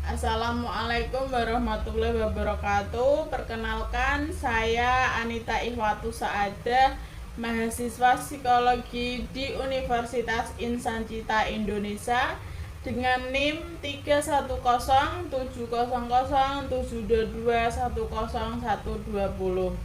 Assalamualaikum warahmatullahi wabarakatuh. Perkenalkan, saya Anita Ihwatu Saadah, mahasiswa psikologi di Universitas Insan Cita Indonesia dengan NIM 3100700722120.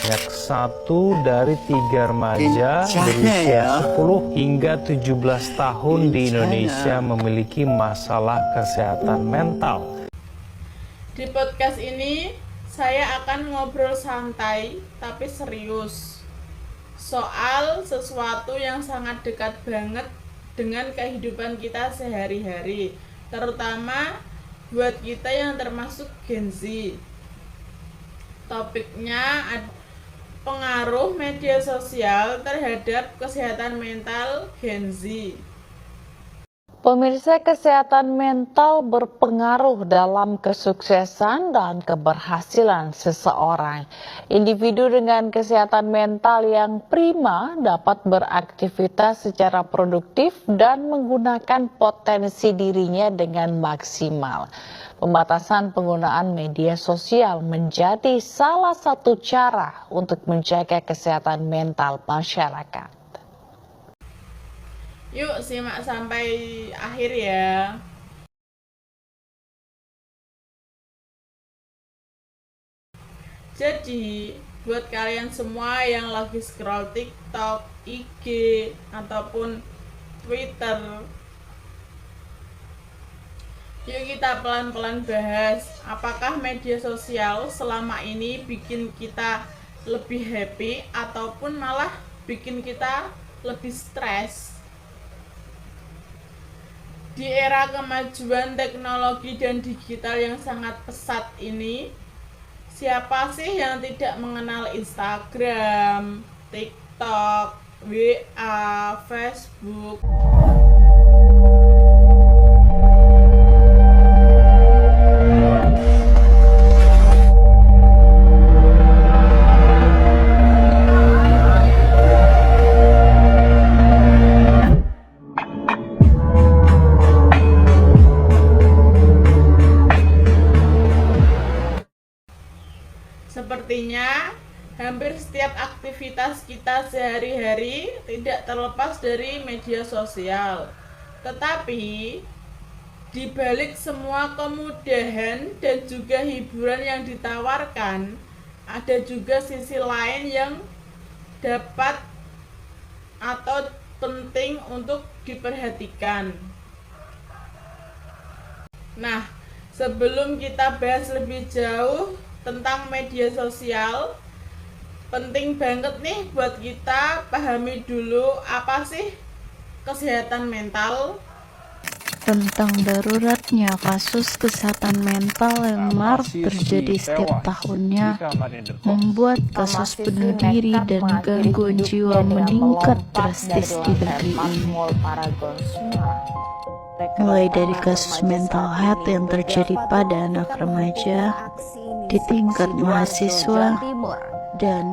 Banyak 1 dari 3 remaja berusia 10 hingga 17 tahun di Indonesia memiliki masalah kesehatan mental. Di podcast ini, saya akan ngobrol santai tapi serius soal sesuatu yang sangat dekat banget dengan kehidupan kita sehari-hari, terutama buat kita yang termasuk Gen Z. Topiknya pengaruh media sosial terhadap kesehatan mental Gen Z. Pemirsa, kesehatan mental berpengaruh dalam kesuksesan dan keberhasilan seseorang. Individu dengan kesehatan mental yang prima dapat beraktivitas secara produktif dan menggunakan potensi dirinya dengan maksimal. Pembatasan penggunaan media sosial menjadi salah satu cara untuk menjaga kesehatan mental masyarakat. Yuk simak sampai akhir ya. Jadi, buat kalian semua yang lagi scroll TikTok, IG, ataupun Twitter, yuk kita pelan-pelan bahas apakah media sosial selama ini bikin kita lebih happy ataupun malah bikin kita lebih stres. Di era kemajuan teknologi dan digital yang sangat pesat ini, siapa sih yang tidak mengenal Instagram, TikTok, WA, Facebook? Sepertinya hampir setiap aktivitas kita sehari-hari tidak terlepas dari media sosial. Tetapi di balik semua kemudahan dan juga hiburan yang ditawarkan, ada juga sisi lain yang dapat atau penting untuk diperhatikan. Nah, sebelum kita bahas lebih jauh tentang media sosial, penting banget nih buat kita pahami dulu apa sih kesehatan mental. Tentang daruratnya kasus kesehatan mental yang marak terjadi setiap tahunnya, membuat kasus bunuh diri dan gangguan jiwa meningkat drastis di negeri ini. Mulai dari kasus mental health yang terjadi pada anak remaja, di tingkat mahasiswa, dan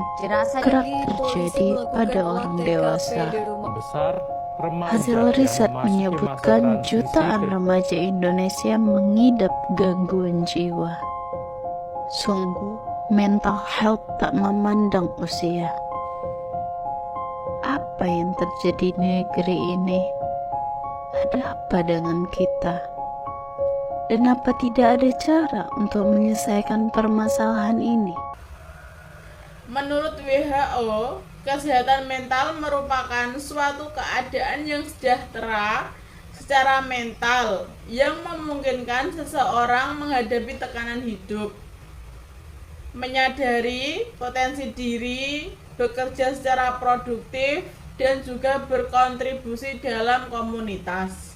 kerap terjadi pada orang dewasa. Hasil riset menyebutkan jutaan remaja Indonesia mengidap gangguan jiwa. Sungguh, mental health tak memandang usia. Apa yang terjadi di negeri ini? Ada apa dengan kita? Dan apa tidak ada cara untuk menyelesaikan permasalahan ini? Menurut WHO, kesehatan mental merupakan suatu keadaan yang sejahtera secara mental yang memungkinkan seseorang menghadapi tekanan hidup, menyadari potensi diri, bekerja secara produktif, dan juga berkontribusi dalam komunitas.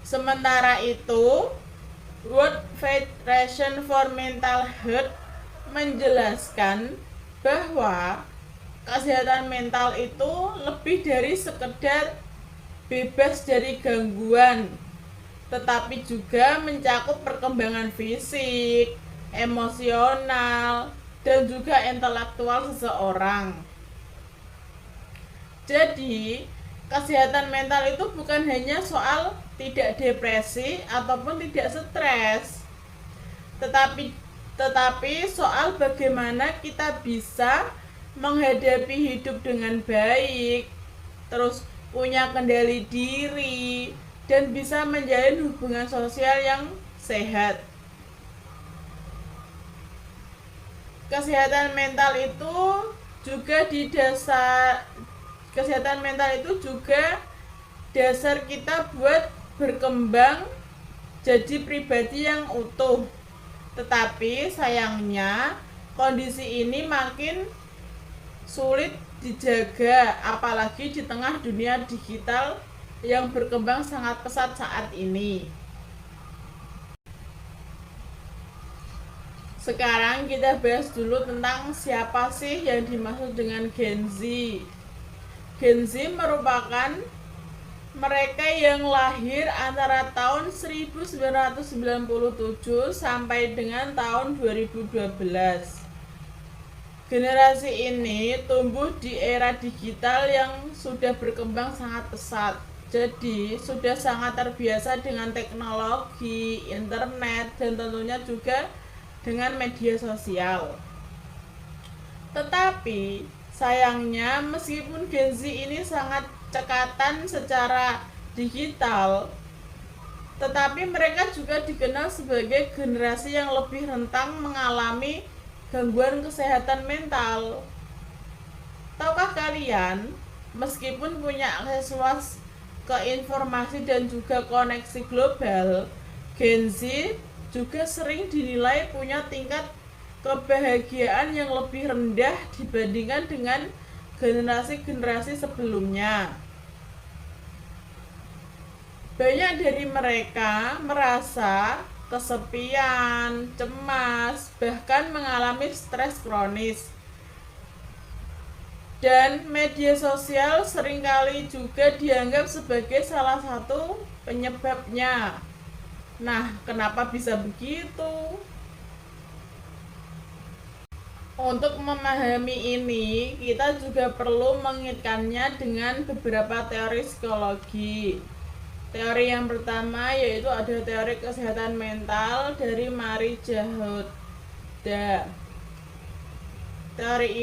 Sementara itu, World Federation for Mental Health menjelaskan bahwa kesehatan mental itu lebih dari sekedar bebas dari gangguan, tetapi juga mencakup perkembangan fisik, emosional, dan juga intelektual seseorang. Jadi, kesehatan mental itu bukan hanya soal tidak depresi ataupun tidak stres, tetapi soal bagaimana kita bisa menghadapi hidup dengan baik, terus punya kendali diri, dan bisa menjalin hubungan sosial yang sehat. Kesehatan mental itu juga dasar kita buat berkembang jadi pribadi yang utuh. Tetapi sayangnya kondisi ini makin sulit dijaga, apalagi di tengah dunia digital yang berkembang sangat pesat saat ini. Sekarang kita bahas dulu tentang siapa sih yang dimaksud dengan Gen Z. Gen Z merupakan mereka yang lahir antara tahun 1997 sampai dengan tahun 2012. Generasi ini tumbuh di era digital yang sudah berkembang sangat pesat. Jadi sudah sangat terbiasa dengan teknologi, internet, dan tentunya juga dengan media sosial. Tetapi sayangnya meskipun Gen Z ini sangat cekatan secara digital, tetapi mereka juga dikenal sebagai generasi yang lebih rentan mengalami gangguan kesehatan mental. Tahukah kalian, meskipun punya akses luas ke informasi dan juga koneksi global, Gen Z juga sering dinilai punya tingkat kebahagiaan yang lebih rendah dibandingkan dengan generasi-generasi sebelumnya. Banyak dari mereka merasa kesepian, cemas, bahkan mengalami stres kronis. Dan media sosial seringkali juga dianggap sebagai salah satu penyebabnya. Nah, kenapa bisa begitu? Untuk memahami ini, kita juga perlu mengaitkannya dengan beberapa teori psikologi. Teori yang pertama yaitu ada teori kesehatan mental dari Marie Jahoda. Teori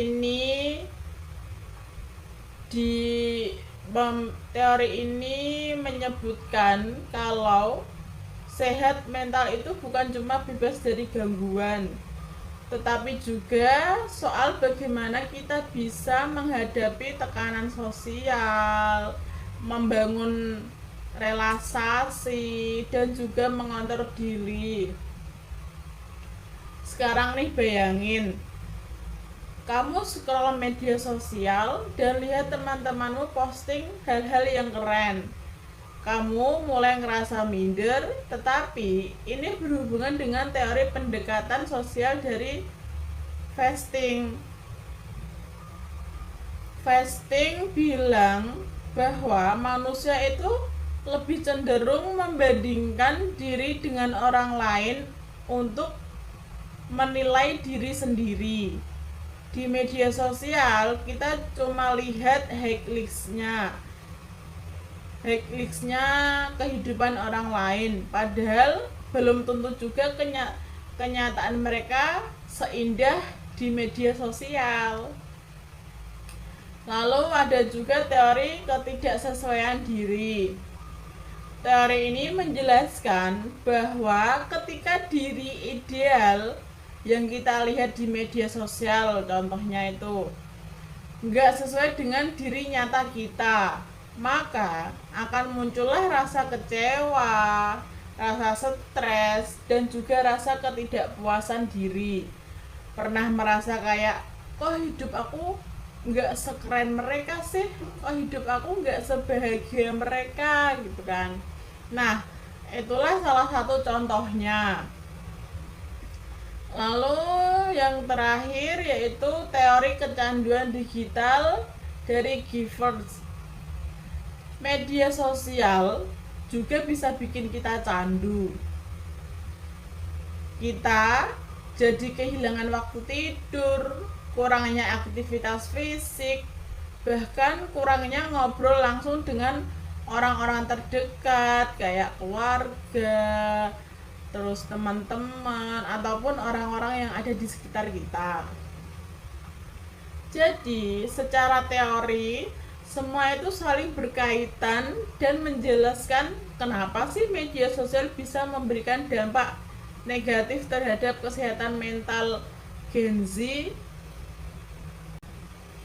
ini menyebutkan kalau sehat mental itu bukan cuma bebas dari gangguan, tetapi juga soal bagaimana kita bisa menghadapi tekanan sosial, membangun relaksasi, dan juga mengontrol diri. Sekarang nih bayangin, kamu scroll media sosial dan lihat teman-temanmu posting hal-hal yang keren. Kamu mulai ngerasa minder, tetapi ini berhubungan dengan teori pendekatan sosial dari Festing. Festing bilang bahwa manusia itu lebih cenderung membandingkan diri dengan orang lain untuk menilai diri sendiri. Di media sosial kita cuma lihat highlights-nya kehidupan orang lain, padahal belum tentu juga kenyataan mereka seindah di media sosial. Lalu ada juga teori ketidaksesuaian diri. Teori ini menjelaskan bahwa ketika diri ideal yang kita lihat di media sosial, contohnya itu nggak sesuai dengan diri nyata kita, maka akan muncullah rasa kecewa, rasa stres, dan juga rasa ketidakpuasan diri. Pernah merasa kayak, kok hidup aku nggak sekeren mereka sih, kok hidup aku nggak sebahagia mereka, gitu kan. Nah, itulah salah satu contohnya. Lalu yang terakhir yaitu teori kecanduan digital dari Givers. Media sosial juga bisa bikin kita candu. Kita jadi kehilangan waktu tidur, kurangnya aktivitas fisik, bahkan kurangnya ngobrol langsung dengan orang-orang terdekat kayak keluarga, terus teman-teman ataupun orang-orang yang ada di sekitar kita. Jadi secara teori semua itu saling berkaitan dan menjelaskan kenapa sih media sosial bisa memberikan dampak negatif terhadap kesehatan mental Gen Z.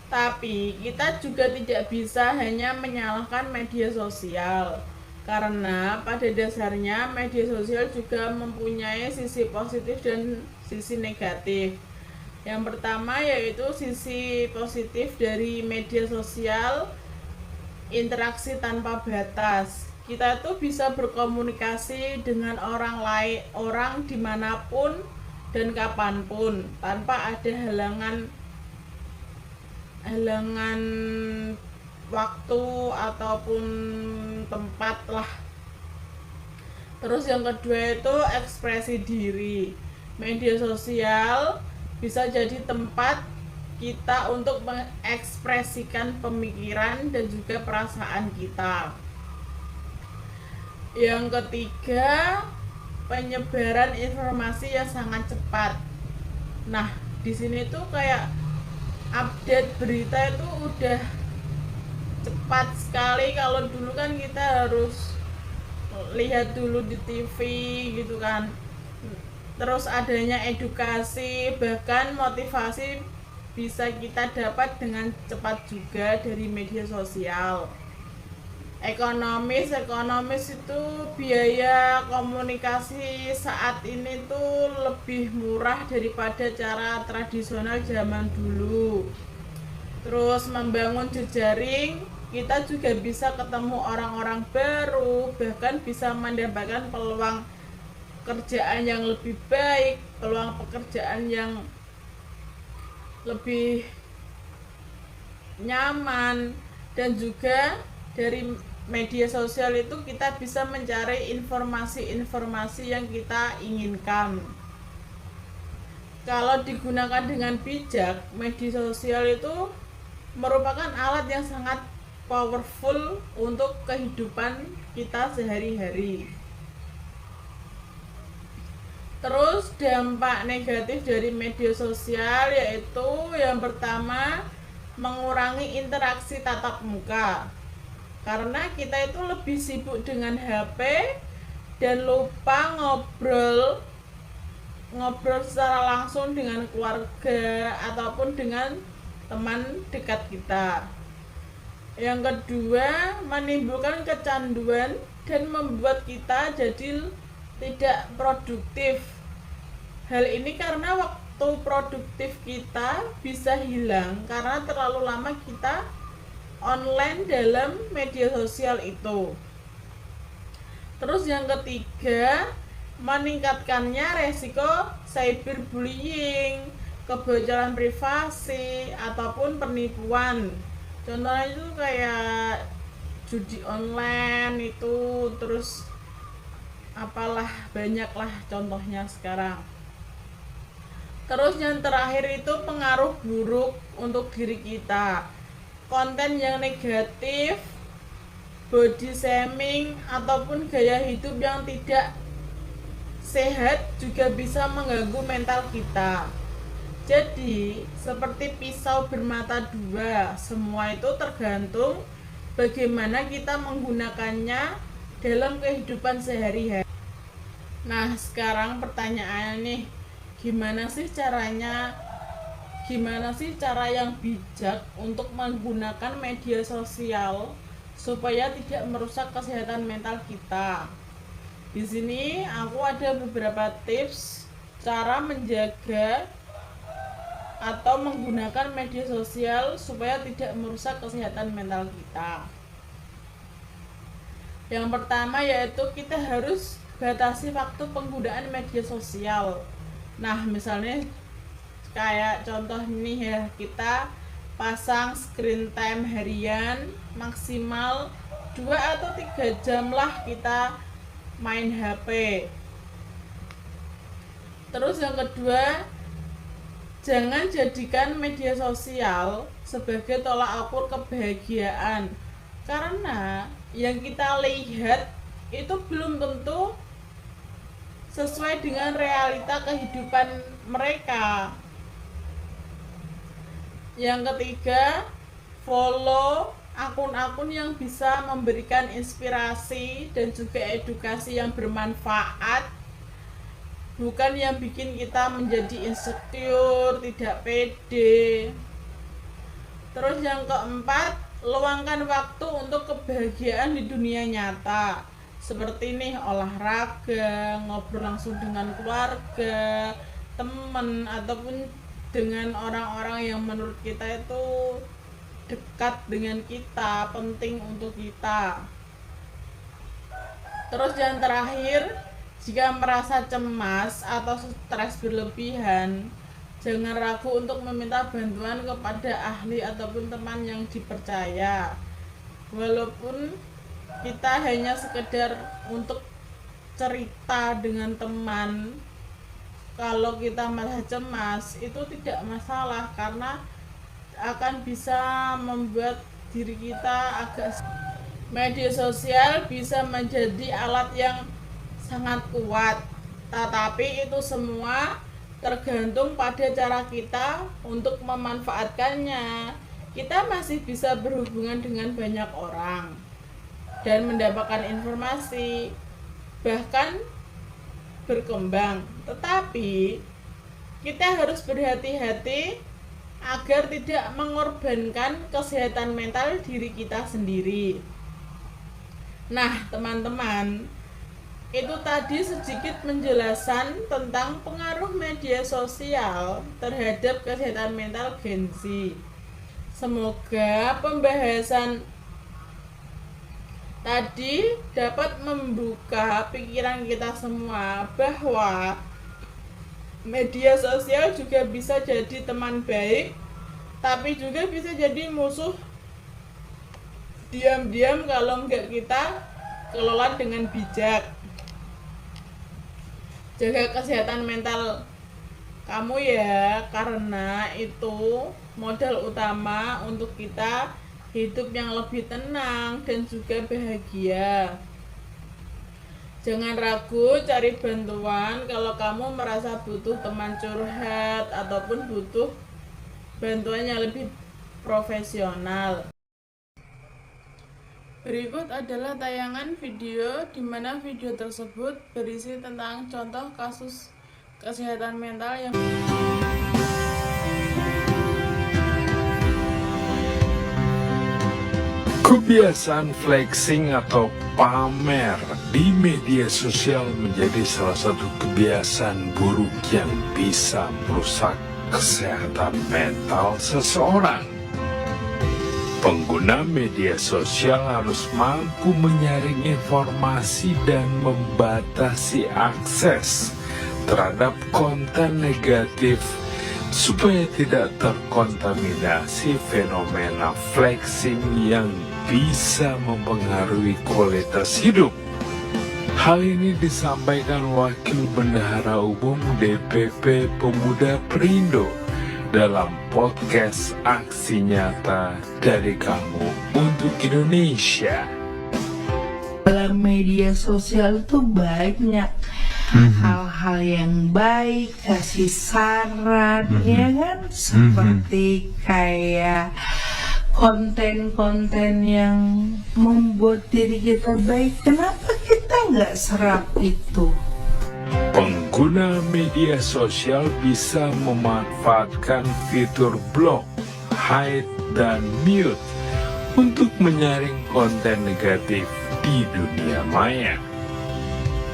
Tapi kita juga tidak bisa hanya menyalahkan media sosial, karena pada dasarnya media sosial juga mempunyai sisi positif dan sisi negatif. Yang pertama yaitu sisi positif dari media sosial, interaksi tanpa batas. Kita itu bisa berkomunikasi dengan orang lain, orang dimanapun dan kapanpun tanpa ada halangan waktu ataupun tempat lah. Terus yang kedua itu ekspresi diri. Media sosial bisa jadi tempat kita untuk mengekspresikan pemikiran dan juga perasaan kita. Yang ketiga, penyebaran informasi yang sangat cepat. Nah, di sini tuh kayak update berita itu udah cepat sekali. Kalau dulu kan kita harus lihat dulu di TV gitu kan. Terus adanya edukasi, bahkan motivasi bisa kita dapat dengan cepat juga dari media sosial. Ekonomis itu biaya komunikasi saat ini tuh lebih murah daripada cara tradisional zaman dulu. Terus membangun jejaring, kita juga bisa ketemu orang-orang baru, bahkan bisa mendapatkan peluang pekerjaan yang lebih baik, peluang pekerjaan yang lebih nyaman, dan juga dari media sosial itu kita bisa mencari informasi-informasi yang kita inginkan. Kalau digunakan dengan bijak, media sosial itu merupakan alat yang sangat powerful untuk kehidupan kita sehari-hari. Terus dampak negatif dari media sosial yaitu yang pertama, mengurangi interaksi tatap muka. Karena kita itu lebih sibuk dengan HP dan lupa ngobrol secara langsung dengan keluarga ataupun dengan teman dekat kita. Yang kedua, menimbulkan kecanduan dan membuat kita jadi tidak produktif. Hal ini karena waktu produktif kita bisa hilang karena terlalu lama kita online dalam media sosial itu. Terus yang ketiga, meningkatkannya resiko cyberbullying, kebocoran privasi ataupun penipuan. Contohnya itu kayak judi online itu, terus apalah, banyaklah contohnya sekarang. Terus yang terakhir itu pengaruh buruk untuk diri kita. Konten yang negatif, body shaming ataupun gaya hidup yang tidak sehat juga bisa mengganggu mental kita. Jadi, seperti pisau bermata dua, semua itu tergantung bagaimana kita menggunakannya dalam kehidupan sehari-hari. Nah, sekarang pertanyaannya nih, gimana sih cara yang bijak untuk menggunakan media sosial supaya tidak merusak kesehatan mental kita? Di sini aku ada beberapa tips cara menjaga atau menggunakan media sosial supaya tidak merusak kesehatan mental kita. Yang pertama yaitu kita harus batasi waktu penggunaan media sosial. Nah, misalnya kayak contoh nih ya, kita pasang screen time harian maksimal 2 atau 3 jam lah kita main HP. Terus yang kedua, Jangan jadikan media sosial sebagai tolak ukur kebahagiaan, karena yang kita lihat itu belum tentu sesuai dengan realita kehidupan mereka. Yang ketiga, follow akun-akun yang bisa memberikan inspirasi dan juga edukasi yang bermanfaat, bukan yang bikin kita menjadi insecure, tidak pede. Terus yang keempat, luangkan waktu untuk kebahagiaan di dunia nyata, seperti nih olahraga, ngobrol langsung dengan keluarga, teman, ataupun dengan orang-orang yang menurut kita itu dekat dengan kita, penting untuk kita. Terus yang terakhir, jika merasa cemas atau stres berlebihan, jangan ragu untuk meminta bantuan kepada ahli ataupun teman yang dipercaya. Walaupun kita hanya sekedar untuk cerita dengan teman, kalau kita malah cemas, itu tidak masalah, karena akan bisa membuat diri kita agak. Media sosial bisa menjadi alat yang sangat kuat, tetapi itu semua tergantung pada cara kita untuk memanfaatkannya. Kita masih bisa berhubungan dengan banyak orang dan mendapatkan informasi, bahkan berkembang, tetapi kita harus berhati-hati agar tidak mengorbankan kesehatan mental diri kita sendiri. Nah, teman-teman, itu tadi sedikit penjelasan tentang pengaruh media sosial terhadap kesehatan mental Gen Z. Semoga pembahasan tadi dapat membuka pikiran kita semua bahwa media sosial juga bisa jadi teman baik, tapi juga bisa jadi musuh diam-diam kalau enggak kita kelola dengan bijak. Jaga kesehatan mental kamu ya, karena itu modal utama untuk kita hidup yang lebih tenang dan juga bahagia. Jangan ragu cari bantuan kalau kamu merasa butuh teman curhat ataupun butuh bantuan yang lebih profesional. Berikut adalah tayangan video di mana video tersebut berisi tentang contoh kasus kesehatan mental yang kebiasaan flexing atau pamer di media sosial menjadi salah satu kebiasaan buruk yang bisa merusak kesehatan mental seseorang. Pengguna media sosial harus mampu menyaring informasi dan membatasi akses terhadap konten negatif supaya tidak terkontaminasi fenomena flexing yang bisa mempengaruhi kualitas hidup. Hal ini disampaikan Wakil Bendahara Umum DPP Pemuda Perindo dalam podcast Aksi Nyata dari Kamu untuk Indonesia. Dalam media sosial itu banyak hal-hal yang baik, kasih saran, ya kan? Seperti kayak konten-konten yang membuat diri kita baik. Kenapa kita nggak serap itu? Pengguna media sosial bisa memanfaatkan fitur block, hide, dan mute untuk menyaring konten negatif di dunia maya.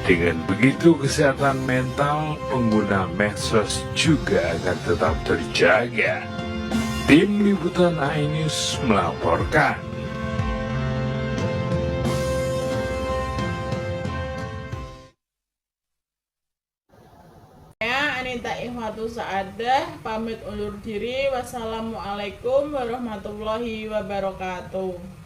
Dengan begitu, kesehatan mental pengguna medsos juga akan tetap terjaga. Tim Liputan iNews melaporkan. Anita Ihwatu Saadah pamit undur diri. Wassalamualaikum warahmatullahi wabarakatuh.